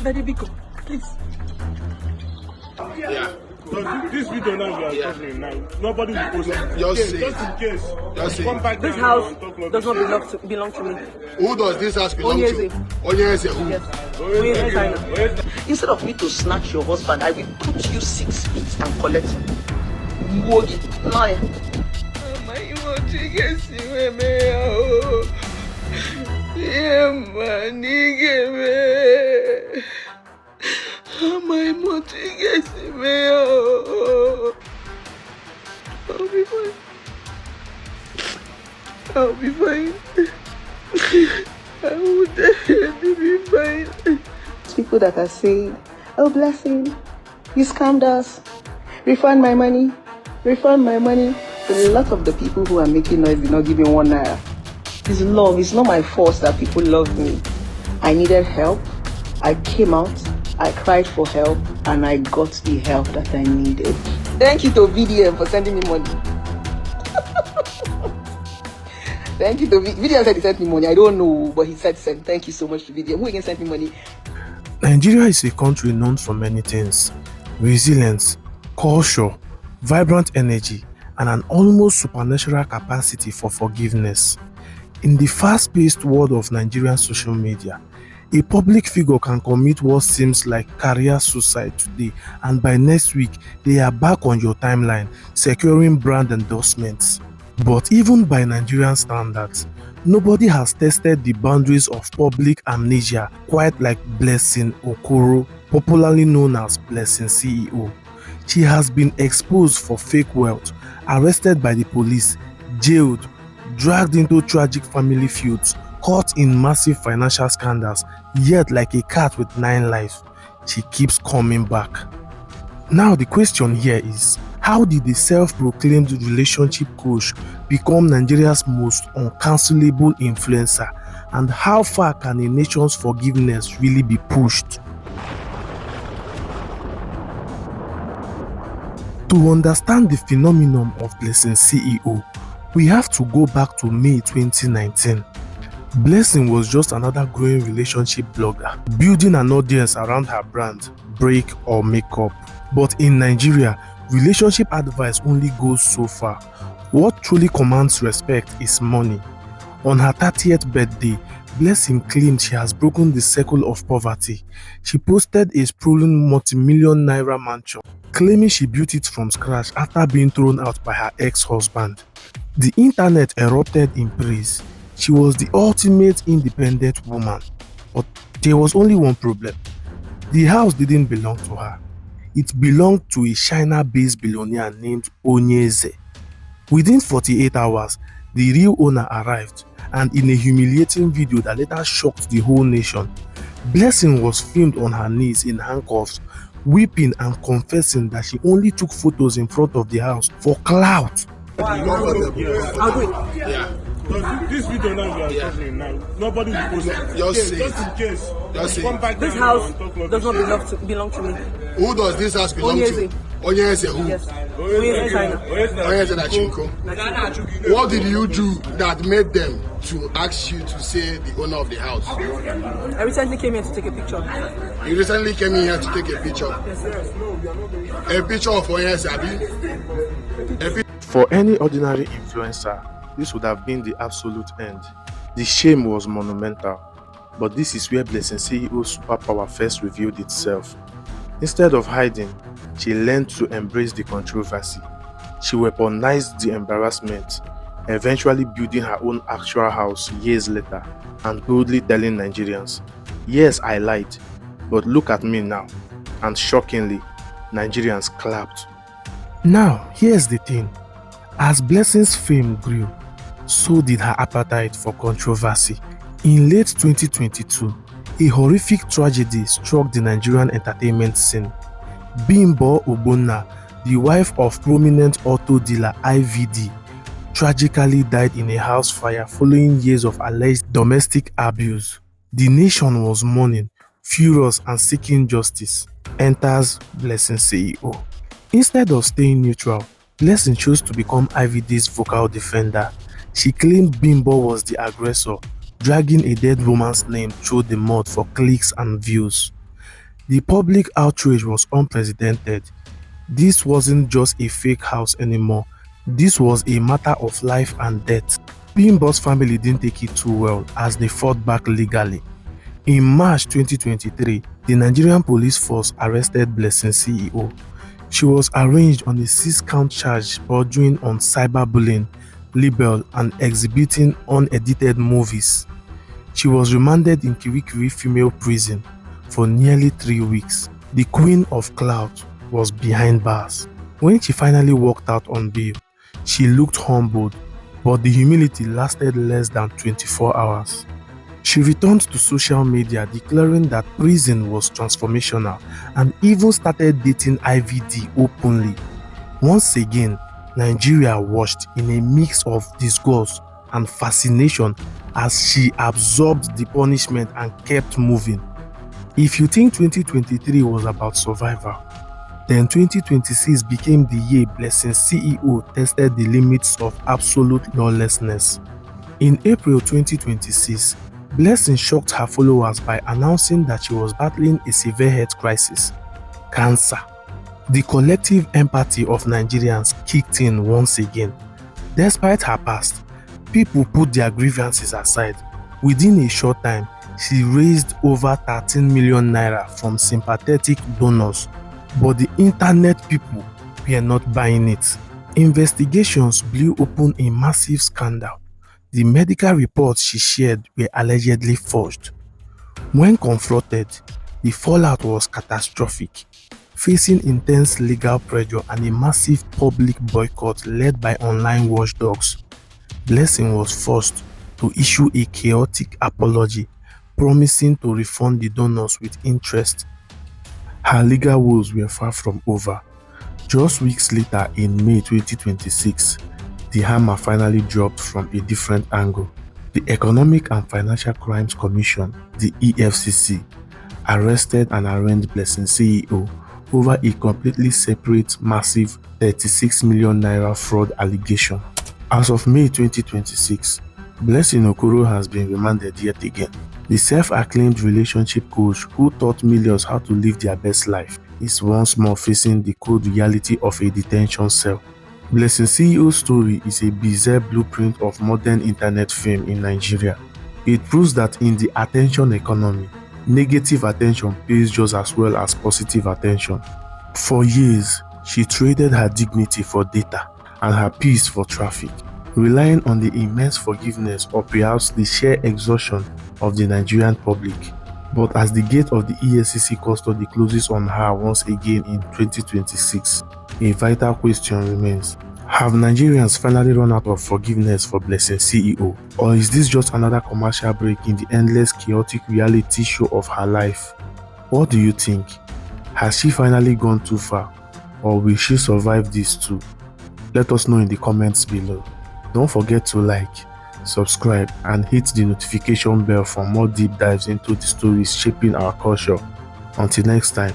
Daddy Biko, please. Yeah. So this video now you are covering now, nobody will post it. Just in case. Just say. Come back This down house and talk like does not this. belong to me. Who does this house belong Onyeze. to? Onyeze who? Yes. Onyeze China. Instead of me to snatch your husband, I will put you 6 feet and collect him. Wogi, lie. I'll be fine. I will definitely be fine. People that are saying, oh blessing, you scammed us. Refund my money. Refund my money. A lot of the people who are making noise did not give me 1 naira. It's love. It's not my fault that people love me. I needed help. I came out. I cried for help. And I got the help that I needed. Thank you to VDM for sending me money. Thank you to VDM said he sent me money. I don't know, but he said send. Thank you so much to VDM. Who again sent me money? Nigeria is a country known for many things: resilience, culture, vibrant energy, and an almost supernatural capacity for forgiveness. In the fast-paced world of Nigerian social media, a public figure can commit what seems like career suicide today, and by next week, they are back on your timeline, securing brand endorsements. But even by Nigerian standards, nobody has tested the boundaries of public amnesia quite like Blessing Okoro, popularly known as Blessing CEO. She has been exposed for fake wealth, arrested by the police, jailed, dragged into tragic family feuds, caught in massive financial scandals, yet like a cat with 9 lives, she keeps coming back. Now the question here is, how did the self-proclaimed relationship coach become Nigeria's most uncancelable influencer, and how far can a nation's forgiveness really be pushed? To understand the phenomenon of Blessing CEO, we have to go back to May 2019. Blessing was just another growing relationship blogger, building an audience around her brand, Break or Makeup. But in Nigeria, relationship advice only goes so far. What truly commands respect is money. On her 30th birthday, Blessing claimed she has broken the circle of poverty. She posted a sprawling multi-million naira mansion, claiming she built it from scratch after being thrown out by her ex-husband. The internet erupted in praise. She was the ultimate independent woman. But there was only one problem. The house didn't belong to her. It belonged to a China-based billionaire named Onyeze. Within 48 hours, the real owner arrived, and in a humiliating video that later shocked the whole nation, Blessing was filmed on her knees in handcuffs, weeping and confessing that she only took photos in front of the house for clout. I'll do it. Yeah. So this video now you are covering now, nobody will post it. Just say Just in case. Just say. Come back This down house and talk like does this. not belong to me. Who does this house belong Onyeze. to? Onyeze who? Yes. Onyeze China. Onyeze China. What did you do that made them to ask you to say the owner of the house? I recently came here to take a picture. You recently came in here to take a picture. Yes. A picture of Onyeze, abi? For any ordinary influencer, this would have been the absolute end. The shame was monumental. But this is where Blessing CEO's superpower first revealed itself. Instead of hiding, she learned to embrace the controversy. She weaponized the embarrassment, eventually building her own actual house years later and boldly telling Nigerians, "Yes, I lied, but look at me now." And shockingly, Nigerians clapped. Now, here's the thing. As Blessing's fame grew, so did her appetite for controversy. In late 2022, a horrific tragedy struck the Nigerian entertainment scene. Bimbo Ogbonna, the wife of prominent auto dealer IVD, tragically died in a house fire following years of alleged domestic abuse. The nation was mourning, furious and seeking justice. Enters Blessing CEO. Instead of staying neutral, Blessing chose to become IVD's vocal defender. She claimed Bimbo was the aggressor, dragging a dead woman's name through the mud for clicks and views. The public outrage was unprecedented. This wasn't just a fake house anymore. This was a matter of life and death. Bimbo's family didn't take it too well as they fought back legally. In March 2023, the Nigerian police force arrested Blessing's CEO. She was arraigned on a 6-count charge bordering on cyberbullying, libel, and exhibiting unedited movies. She was remanded in Kirikiri Female Prison for nearly 3 weeks. The Queen of Cloud was behind bars. When she finally walked out on bail, she looked humbled, but the humility lasted less than 24 hours. She returned to social media declaring that prison was transformational and even started dating IVD openly. Once again, Nigeria watched in a mix of disgust and fascination as she absorbed the punishment and kept moving. If you think 2023 was about survival, then 2026 became the year Blessing's CEO tested the limits of absolute lawlessness. In April 2026, Blessing shocked her followers by announcing that she was battling a severe health crisis, cancer. The collective empathy of Nigerians kicked in once again. Despite her past, people put their grievances aside. Within a short time, she raised over 13 million naira from sympathetic donors, but the internet people were not buying it. Investigations blew open a massive scandal. The medical reports she shared were allegedly forged. When confronted, the fallout was catastrophic, facing intense legal pressure and a massive public boycott led by online watchdogs. Blessing was forced to issue a chaotic apology, promising to refund the donors with interest. Her legal woes were far from over. Just weeks later, in May 2026, the hammer finally dropped from a different angle. The Economic and Financial Crimes Commission, the Efcc, arrested and arraigned Blessing's CEO over a completely separate, massive 36 million naira fraud allegation. As of May 2026, Blessing Okoro has been remanded yet again. The self-acclaimed relationship coach who taught millions how to live their best life is once more facing the cold reality of a detention cell. Blessing's CEO's story is a bizarre blueprint of modern internet fame in Nigeria. It proves that in the attention economy, negative attention pays just as well as positive attention. For years, she traded her dignity for data and her peace for traffic, relying on the immense forgiveness or perhaps the sheer exhaustion of the Nigerian public. But as the gate of the Efcc custody closes on her once again in 2026, a vital question remains. Have Nigerians finally run out of forgiveness for Blessing's CEO? Or is this just another commercial break in the endless chaotic reality show of her life? What do you think? Has she finally gone too far? Or will she survive this too? Let us know in the comments below. Don't forget to like, subscribe, and hit the notification bell for more deep dives into the stories shaping our culture. Until next time.